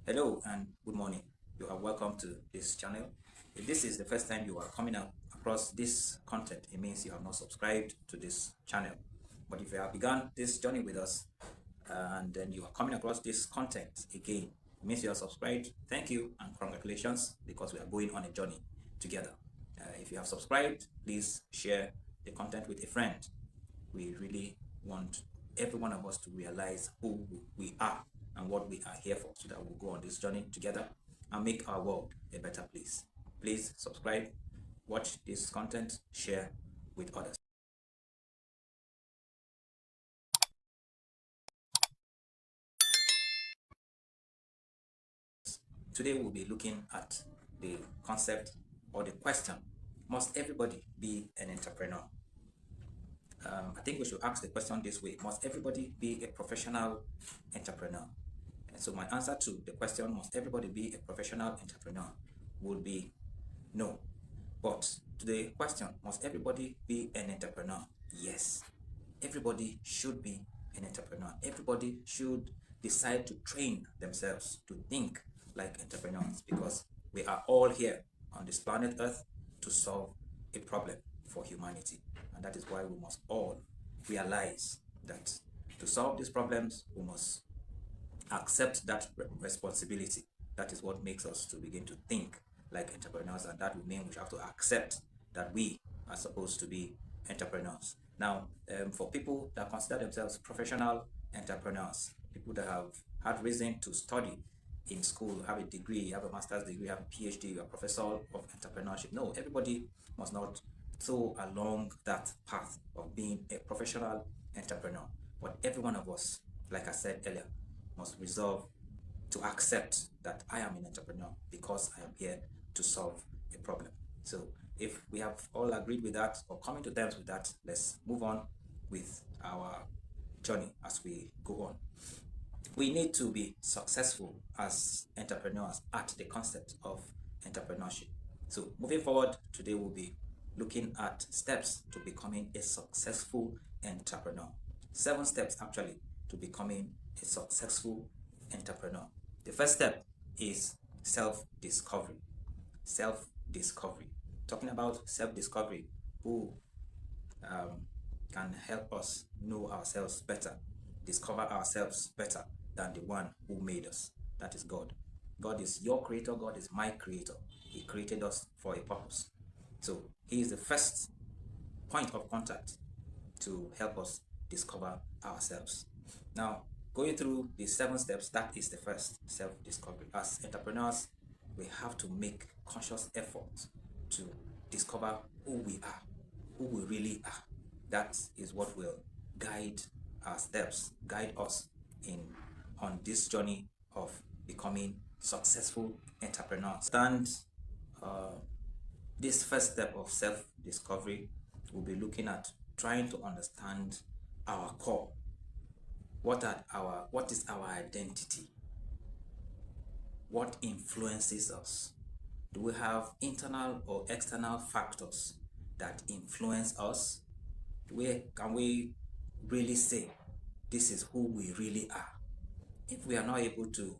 Hello and good morning. You are welcome to this channel. If this is the first time you are coming up across this content, it means you have not subscribed to this channel. But if you have begun this journey with us and then you are coming across this content again, it means you are subscribed. Thank you and congratulations, because we are going on a journey together. If you have subscribed, please share the content with a friend. We really want every one of us to realize who we are and what we are here for, so that we'll go on this journey together and make our world a better place. Please subscribe, watch this content, share with others. Today we'll be looking at the concept or the question, must everybody be an entrepreneur? I think we should ask the question this way: must everybody be a professional entrepreneur? And so my answer to the question, must everybody be a professional entrepreneur, would be no. But to the question, must everybody be an entrepreneur? Yes. Everybody should be an entrepreneur. Everybody should decide to train themselves to think like entrepreneurs, because we are all here on this planet Earth to solve a problem for humanity. And that is why we must all realize that to solve these problems, we must accept that responsibility. That is what makes us to begin to think like entrepreneurs, and that will mean we have to accept that we are supposed to be entrepreneurs. Now, for people that consider themselves professional entrepreneurs, people that have had reason to study in school, have a degree, have a master's degree, have a PhD, a professor of entrepreneurship. No, everybody must not go along that path of being a professional entrepreneur. But every one of us, like I said earlier, must resolve to accept that I am an entrepreneur because I am here to solve a problem. So if we have all agreed with that or coming to terms with that, let's move on with our journey as we go on. We need to be successful as entrepreneurs at the concept of entrepreneurship. So moving forward, today we'll be looking at steps to becoming a successful entrepreneur. 7 steps actually to becoming a successful entrepreneur. The first step is self-discovery. Self-discovery. Talking about self-discovery, who can help us know ourselves better, discover ourselves better than the one who made us. That is God. God is your creator. God is my creator. He created us for a purpose. So he is the first point of contact to help us discover ourselves. Now, going through the 7 steps, that is the first, self-discovery. As entrepreneurs, we have to make conscious effort to discover who we are, who we really are. That is what will guide our steps, guide us on this journey of becoming successful entrepreneurs. This first step of self-discovery, we'll be looking at trying to understand our core. What is our identity? What influences us? Do we have internal or external factors that influence us? Can we really say this is who we really are? If we are not able to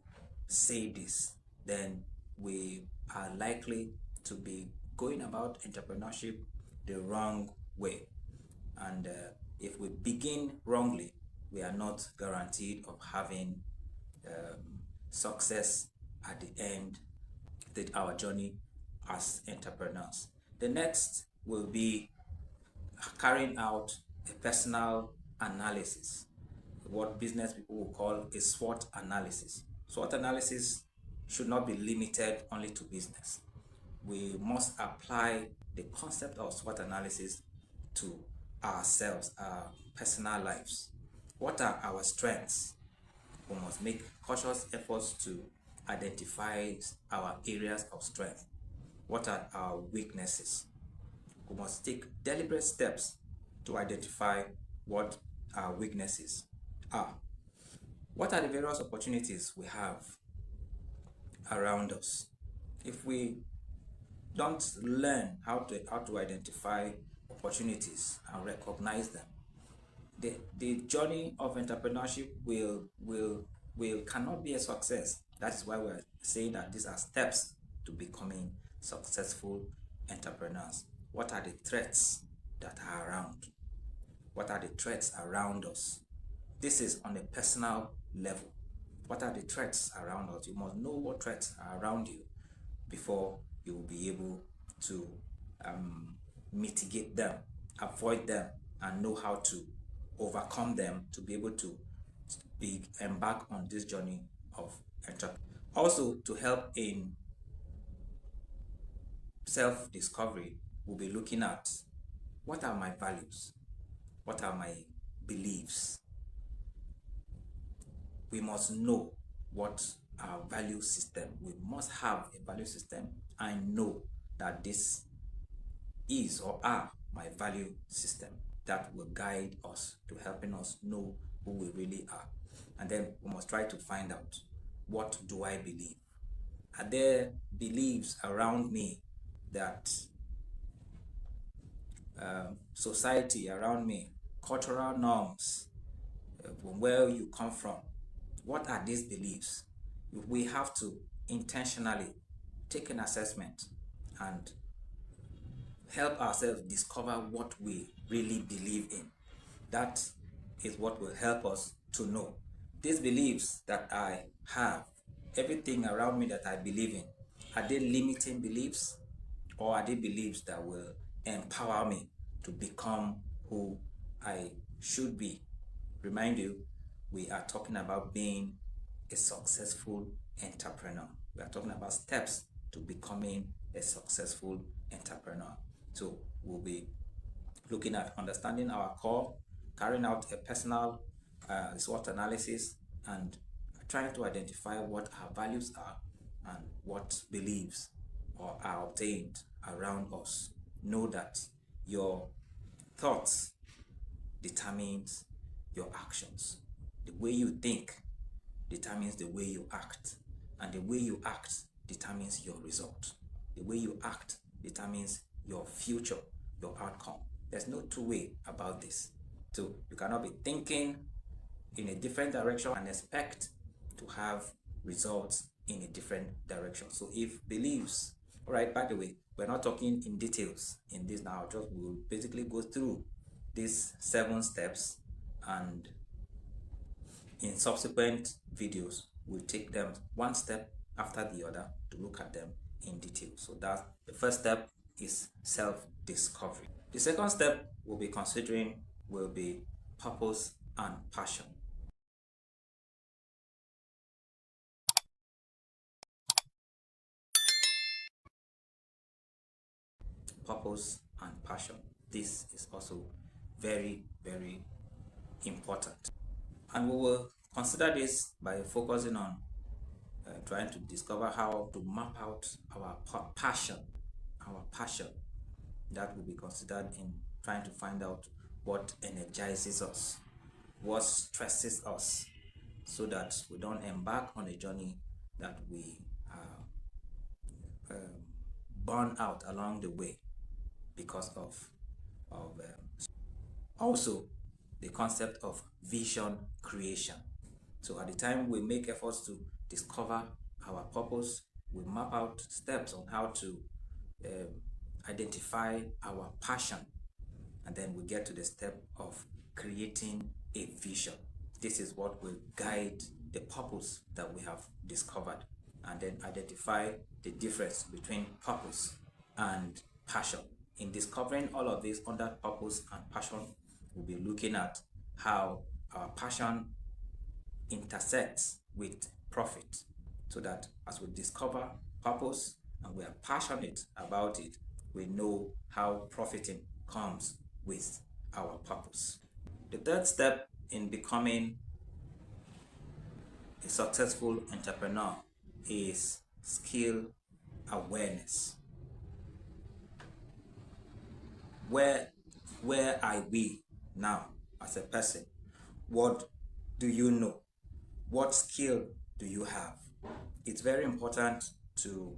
say this, then we are likely to be going about entrepreneurship the wrong way. And if we begin wrongly, we are not guaranteed of having success at the end of our journey as entrepreneurs. The next will be carrying out a personal analysis, what business people will call a SWOT analysis. SWOT analysis should not be limited only to business. We must apply the concept of SWOT analysis to ourselves, our personal lives. What are our strengths? We must make conscious efforts to identify our areas of strength. What are our weaknesses? We must take deliberate steps to identify what our weaknesses are. What are the various opportunities we have around us? If we don't learn how to identify opportunities and recognize them, the journey of entrepreneurship will cannot be a success That is why we're saying that these are steps to becoming successful entrepreneurs. What are the threats that are around? What are the threats around us? This is on a personal level. What are the threats around us? You must know what threats are around you before you will be able to mitigate them, avoid them, and know how to overcome them to be able to embark on this journey of entrepreneurship. Also, to help in self-discovery, we'll be looking at what are my values, what are my beliefs. We must know what our value system, we must have a value system and know that this is or are my value system that will guide us to helping us know who we really are. And then we must try to find out, what do I believe? Are there beliefs around me that society around me, cultural norms, from where you come from, what are these beliefs? We have to intentionally take an assessment and help ourselves discover what we really believe in. That is what will help us to know these beliefs that I have, everything around me that I believe in, are they limiting beliefs, or are they beliefs that will empower me to become who I should be? Remind you, we are talking about being a successful entrepreneur. We are talking about steps to becoming a successful entrepreneur. So we'll be looking at understanding our core, carrying out a personal SWOT analysis, and trying to identify what our values are and what beliefs are obtained around us. Know that your thoughts determines your actions. The way you think determines the way you act, and the way you act determines your result. The way you act determines your future, your outcome. There's no two way about this. So you cannot be thinking in a different direction and expect to have results in a different direction. So if beliefs, all right, by the way, we're not talking in details in this now, just we'll basically go through these 7 steps, and in subsequent videos we'll take them one step after the other to look at them in detail. So that the first step is self-discovery. The second step we'll be considering will be purpose and passion. Purpose and passion. This is also very, very important. And we will consider this by focusing on trying to discover how to map out our passion. That will be considered in trying to find out what energizes us, what stresses us, so that we don't embark on a journey that we burn out along the way because of also the concept of vision creation. So at the time we make efforts to discover our purpose, we map out steps on how to identify our passion, and then we get to the step of creating a vision. This is what will guide the purpose that we have discovered, and then identify the difference between purpose and passion. In discovering all of this under purpose and passion, we'll be looking at how our passion intersects with profit, so that as we discover purpose and we are passionate about it, we know how profiting comes with our purpose. The third step in becoming a successful entrepreneur is skill awareness. Where are we now as a person? What do you know? What skill do you have? It's very important to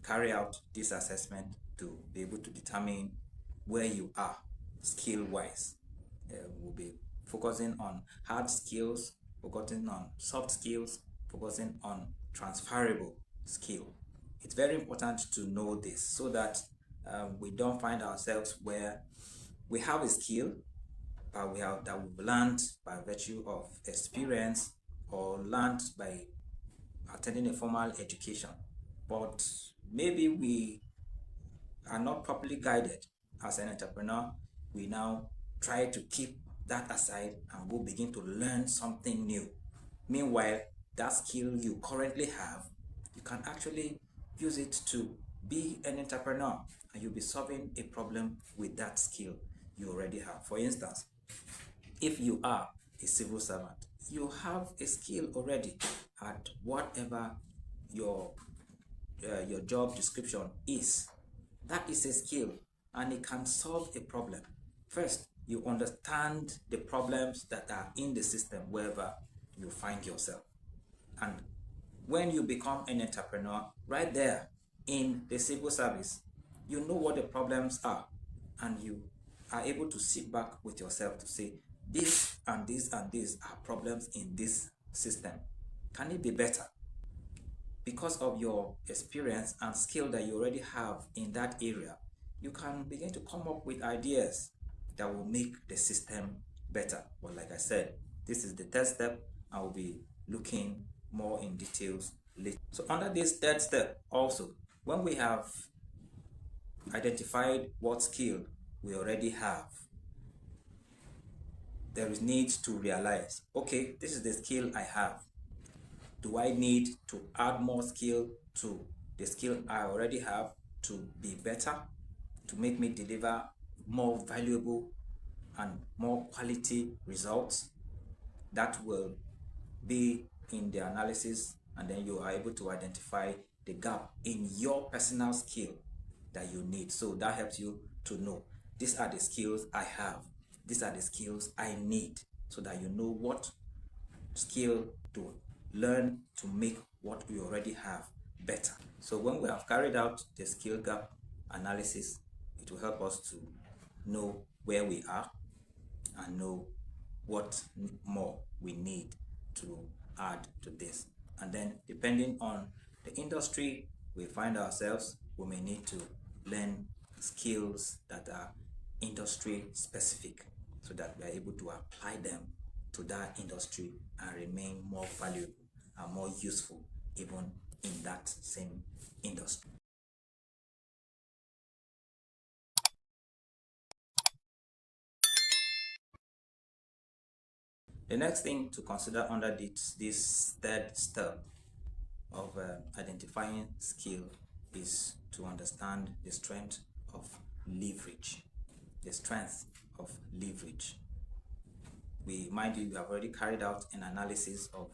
carry out this assessment to be able to determine where you are skill-wise. We'll be focusing on hard skills, focusing on soft skills, focusing on transferable skill. It's very important to know this so that we don't find ourselves where we have a skill but that we've learned by virtue of experience or learned by attending a formal education, but maybe we are not properly guided as an entrepreneur. We now try to keep that aside and go begin to learn something new. Meanwhile, that skill you currently have, you can actually use it to be an entrepreneur, and you'll be solving a problem with that skill you already have. For instance, if you are a civil servant, you have a skill already at whatever your job description is. That is a skill and it can solve a problem. First, you understand the problems that are in the system wherever you find yourself. And when you become an entrepreneur, right there in the civil service, you know what the problems are, and you are able to sit back with yourself to say, this and this and these are problems in this system. Can it be better? Because of your experience and skill that you already have in that area, you can begin to come up with ideas that will make the system better. But like I said, this is the third step. I will be looking more in details later. So under this third step also, when we have identified what skill we already have, there is need to realize, okay, this is the skill I have. Do I need to add more skill to the skill I already have to be better, to make me deliver more valuable and more quality results? That will be in the analysis, and then you are able to identify the gap in your personal skill that you need. So that helps you to know, these are the skills I have, these are the skills I need, so that you know what skill to learn to make what you already have better. So when we have carried out the skill gap analysis, it will help us to know where we are and know what more we need to add to this. And then depending on the industry we find ourselves, we may need to learn skills that are industry specific so that we are able to apply them to that industry and remain more valuable and more useful even in that same industry. The next thing to consider under this third step of identifying skill is to understand the strength of leverage. The strength of leverage. Mind you, you have already carried out an analysis of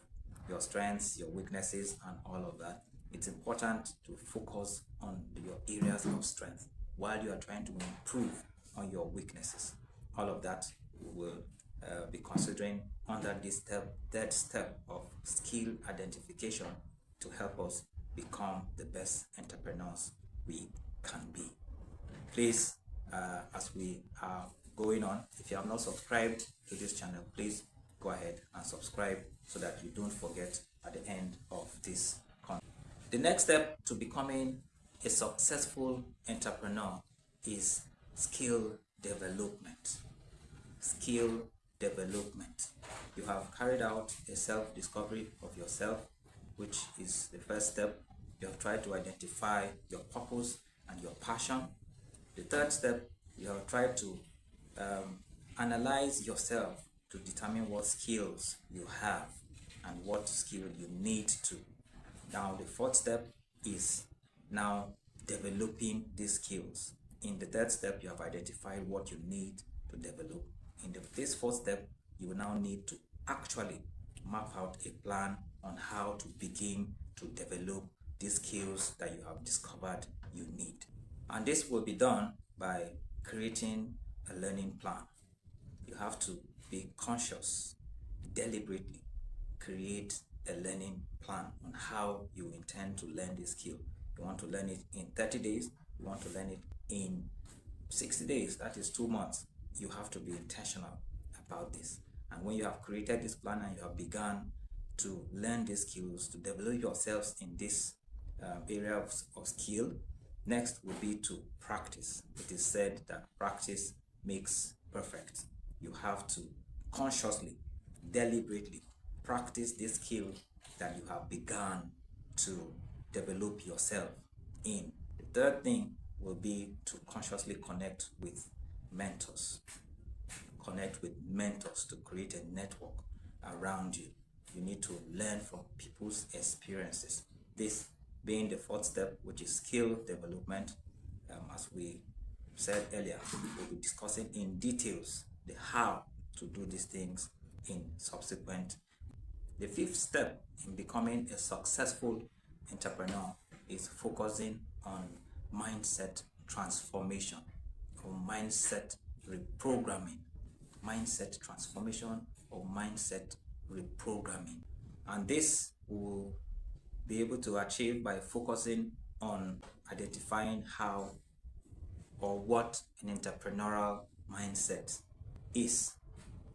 your strengths, your weaknesses, and all of that. It's important to focus on your areas of strength while you are trying to improve on your weaknesses. All of that we will be considering under this third step of skill identification to help us become the best entrepreneurs we can be. Please, as we are going on, if you have not subscribed to this channel, please go ahead and subscribe so that you don't forget at the end of this content. The next step to becoming a successful entrepreneur is skill development. Skill development. You have carried out a self-discovery of yourself, which is the first step. You have tried to identify your purpose and your passion. The third step, you have tried to analyze yourself to determine what skills you have and what skill you need to. Now the fourth step is now developing these skills. In the third step, you have identified what you need to develop. In this fourth step, you will now need to actually map out a plan on how to begin to develop these skills that you have discovered you need. And this will be done by creating a learning plan. You have to be conscious, deliberately create a learning plan on how you intend to learn this skill. You want to learn it in 30 days, you want to learn it in 60 days, that is 2 months. You have to be intentional about this. And when you have created this plan and you have begun to learn these skills, to develop yourselves in this area of skill, next would be to practice. It is said that practice makes perfect. You have to consciously, deliberately practice this skill that you have begun to develop yourself in. The third thing will be to consciously connect with mentors. Connect with mentors to create a network around you. You need to learn from people's experiences. This being the fourth step, which is skill development. As we said earlier, we'll be discussing in details the how to do these things in subsequent. The fifth step in becoming a successful entrepreneur is focusing on mindset transformation or mindset reprogramming. Mindset transformation or mindset reprogramming. And this will be able to achieve by focusing on identifying how or what an entrepreneurial mindset is.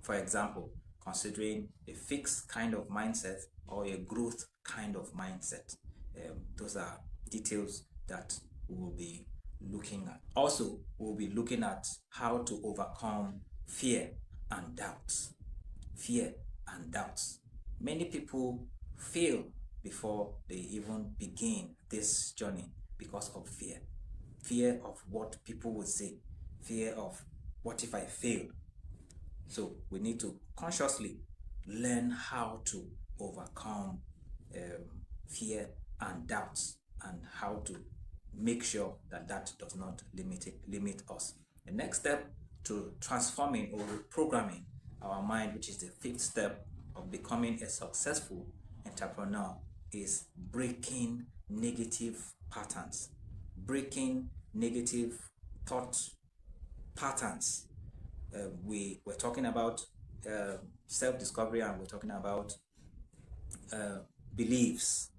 For example, considering a fixed kind of mindset or a growth kind of mindset. Those are details that we will be looking at. Also, we'll be looking at how to overcome fear and doubts. Fear and doubts. Many people fail before they even begin this journey because of fear. Fear of what people will say. Fear of what if I fail? So we need to consciously learn how to overcome fear and doubts and how to make sure that that does not limit us. The next step to transforming or reprogramming our mind, which is the fifth step of becoming a successful entrepreneur, is breaking negative patterns, breaking negative thought patterns. We were talking about self-discovery, and we're talking about beliefs.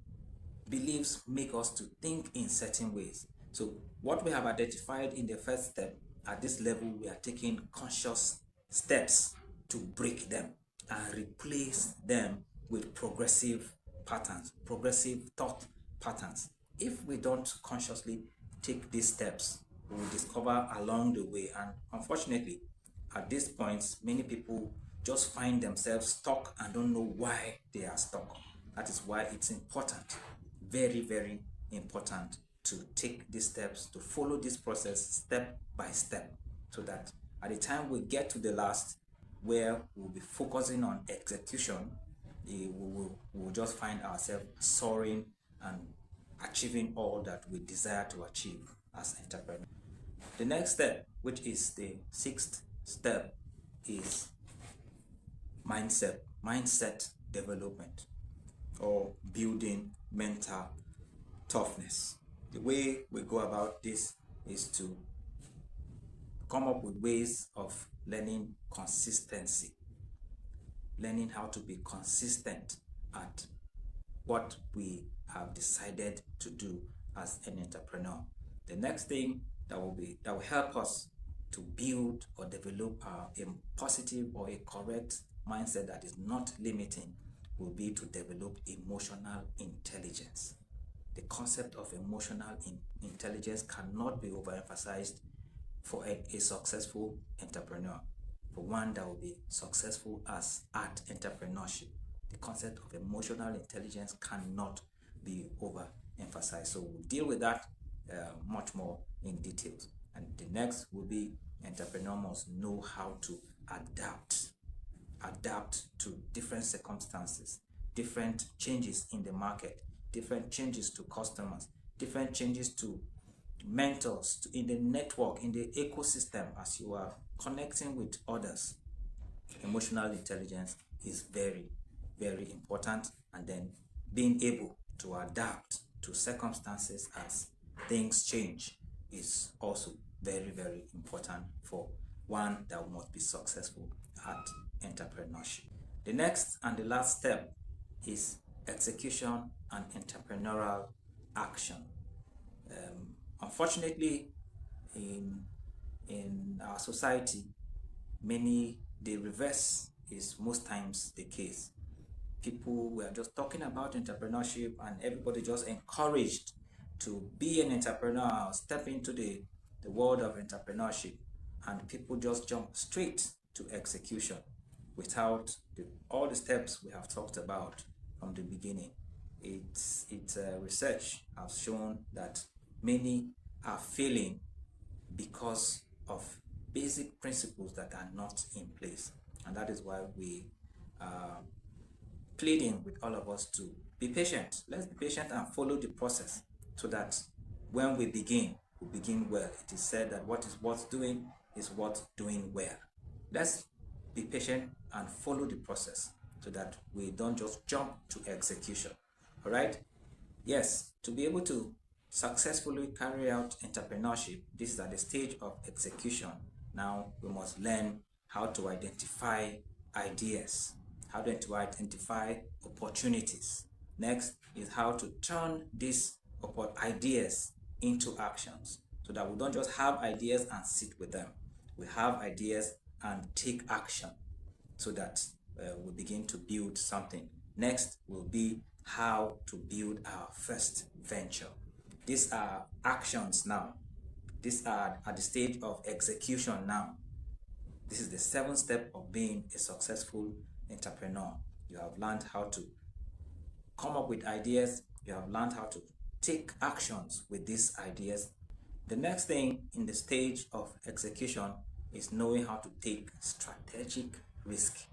Beliefs make us to think in certain ways. So what we have identified in the first step, at this level, we are taking conscious steps to break them and replace them with progressive patterns, progressive thought patterns. If we don't consciously take these steps, we will discover along the way. And unfortunately, at this point, many people just find themselves stuck and don't know why they are stuck. That is why it's important, very, very important, to take these steps, to follow this process step by step, so that at the time we get to the last, where we'll be focusing on execution, we will just find ourselves soaring and achieving all that we desire to achieve as entrepreneurs. The next step, which is the sixth step, is mindset development, or building mental toughness. The way we go about this is to come up with ways of learning consistency, learning how to be consistent at what we have decided to do as an entrepreneur. The next thing that will help us to build or develop a positive or a correct mindset that is not limiting will be to develop emotional intelligence. The concept of emotional intelligence cannot be overemphasized for a successful entrepreneur, for one that will be successful at entrepreneurship. The concept of emotional intelligence cannot be overemphasized. So we'll deal with that much more in details. And the next will be entrepreneur must know how to adapt to different circumstances, different changes in the market, different changes to customers, different changes to mentors, in the network, in the ecosystem as you are connecting with others. Emotional intelligence is very, very important, and then being able to adapt to circumstances as things change is also very, very important for one that must be successful at entrepreneurship. The next and the last step is execution and entrepreneurial action. Unfortunately, in our society, the reverse is most times the case. people were just talking about entrepreneurship and everybody just encouraged to be an entrepreneur, step into the world of entrepreneurship, and people just jump straight to execution without all the steps we have talked about from the beginning. Research has shown that many are failing because of basic principles that are not in place, and that is why we are pleading with all of us to be patient. Let's be patient and follow the process so that when we begin well. It is said that what is worth doing is worth doing well. Let's be patient and follow the process so that we don't just jump to execution. All right? Yes, to be able to successfully carry out entrepreneurship, this is at the stage of execution. Now we must learn how to identify ideas, how to identify opportunities. Next is how to turn these ideas into actions so that we don't just have ideas and sit with them. We have ideas and take action so that we begin to build something. Next will be how to build our first venture. These are actions now. These are at the stage of execution now. This is the 7th step of being a successful entrepreneur. You have learned how to come up with ideas. You have learned how to take actions with these ideas. The next thing in the stage of execution is knowing how to take strategic risk.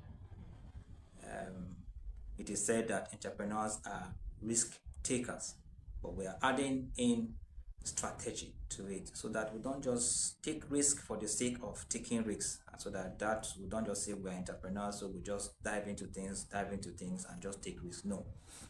It is said that entrepreneurs are risk takers, but we are adding in strategy to it so that we don't just take risk for the sake of taking risks, so that we don't just say we're entrepreneurs, so we just dive into things and just take risks. No,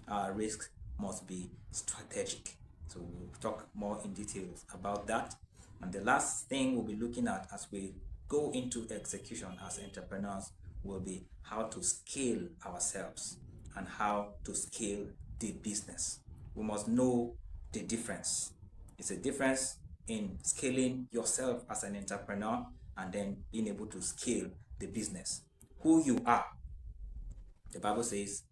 our risk must be strategic. So we'll talk more in details about that. And the last thing we'll be looking at as we go into execution as entrepreneurs will be how to scale ourselves and how to scale the business. We must know the difference. It's a difference in scaling yourself as an entrepreneur and then being able to scale the business. Who you are. The Bible says,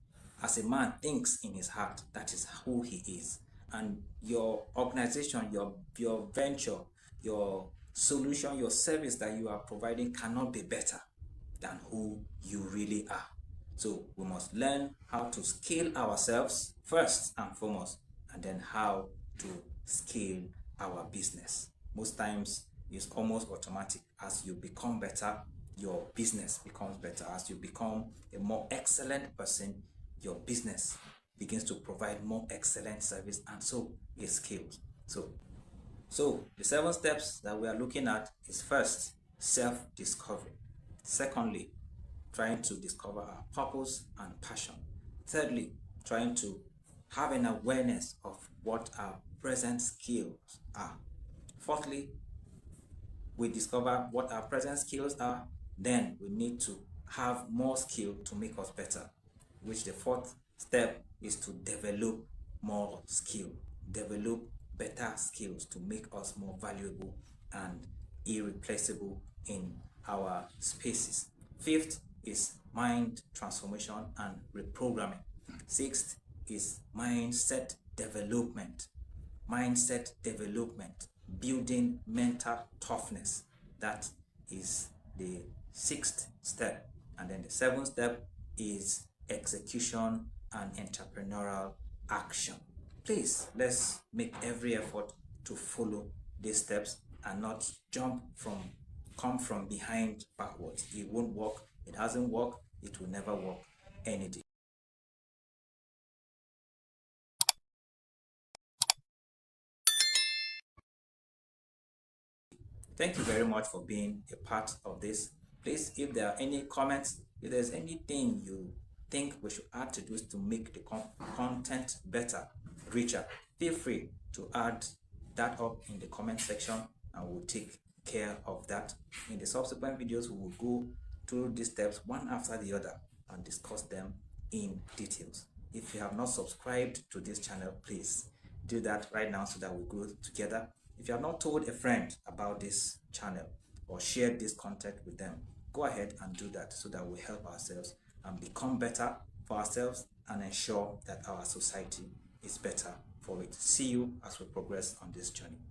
as a man thinks in his heart, that is who he is. And your organization, your venture, your solution, your service that you are providing cannot be better than who you really are. So we must learn how to scale ourselves first and foremost, and then how to scale our business. Most times it's almost automatic. As you become better, your business becomes better. As you become a more excellent person, your business begins to provide more excellent service, and so it scales. So the 7 steps that we are looking at is first, self-discovery. Secondly, trying to discover our purpose and passion. Thirdly, trying to have an awareness of what our present skills are. Fourthly, we discover what our present skills are, then we need to have more skill to make us better, which the 4th step is to develop more skill, develop better skills to make us more valuable and irreplaceable in our spaces. 5th is mind transformation and reprogramming. 6th is mindset development, building mental toughness. That is the 6th step. And then the 7th step is execution and entrepreneurial action. Please, let's make every effort to follow these steps and not come from behind backwards. It won't work. It hasn't worked. It will never work any day. Thank you very much for being a part of this. Please, if there are any comments, if there's anything you think we should add to this to make the content better, richer, feel free to add that up in the comment section and we'll take care of that. In the subsequent videos, we will go through these steps one after the other and discuss them in details. If you have not subscribed to this channel, please do that right now so that we grow together. If you have not told a friend about this channel or shared this content with them, go ahead and do that so that we help ourselves and become better for ourselves and ensure that our society is better for it. See you as we progress on this journey.